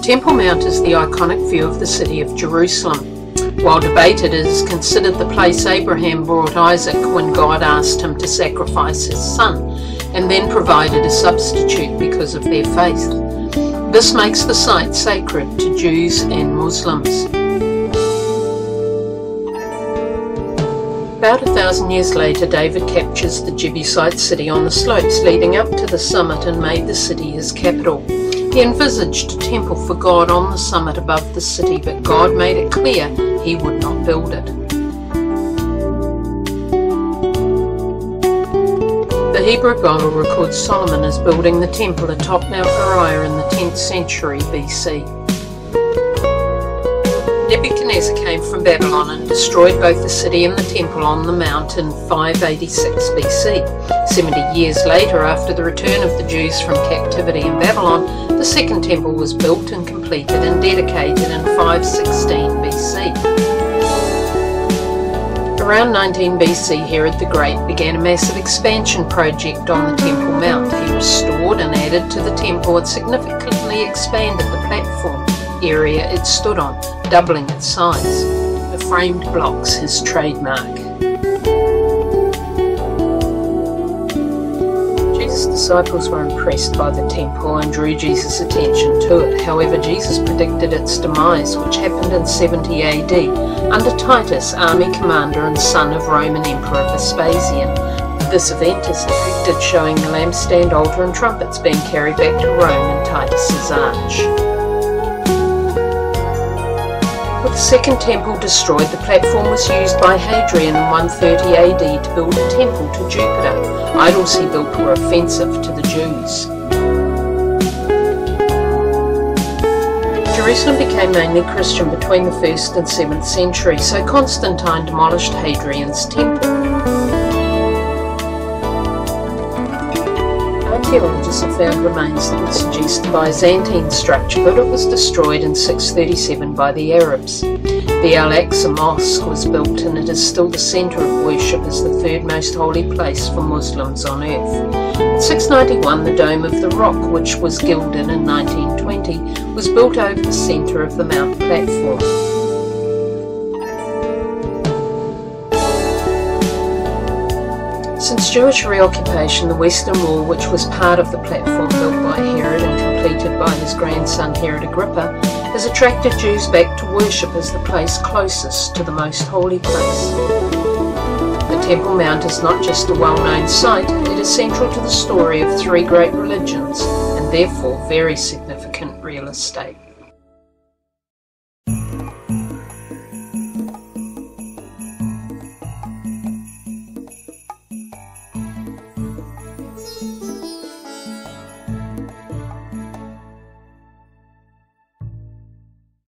Temple Mount is the iconic view of the city of Jerusalem. While debated, it is considered the place Abraham brought Isaac when God asked him to sacrifice his son, and then provided a substitute because of their faith. This makes the site sacred to Jews and Muslims. About 1,000 years later, David captures the Jebusite city on the slopes leading up to the summit and made the city his capital. He envisaged a temple for God on the summit above the city, but God made it clear he would not build it. The Hebrew Bible records Solomon as building the temple atop Mount Moriah in the 10th century BC. Nebuchadnezzar came from Babylon and destroyed both the city and the temple on the mount in 586 BC. 70 years later, after the return of the Jews from captivity in Babylon, the second temple was built and completed and dedicated in 516 BC. Around 19 BC, Herod the Great began a massive expansion project on the Temple Mount. He restored and added to the temple and significantly expanded the platform area it stood on, doubling its size. The framed blocks his trademark. Jesus' disciples were impressed by the temple and drew Jesus' attention to it. However, Jesus predicted its demise, which happened in 70 AD, under Titus, army commander and son of Roman Emperor Vespasian. This event is depicted showing the lampstand, altar and trumpets being carried back to Rome in Titus's arch. With the second temple destroyed, the platform was used by Hadrian in 130 AD to build a temple to Jupiter. Idols he built were offensive to the Jews. Jerusalem became mainly Christian between the 1st and 7th century, so Constantine demolished Hadrian's temple. Archaeologists have found remains that would suggest a Byzantine structure, but it was destroyed in 637 by the Arabs. The Al-Aqsa Mosque was built, and it is still the centre of worship as the third most holy place for Muslims on earth. In 691, the Dome of the Rock, which was gilded in 1920, was built over the centre of the Mount platform. Since Jewish reoccupation, the Western Wall, which was part of the platform built by Herod and completed by his grandson Herod Agrippa, has attracted Jews back to worship as the place closest to the most holy place. The Temple Mount is not just a well-known site, it is central to the story of three great religions and therefore very significant real estate.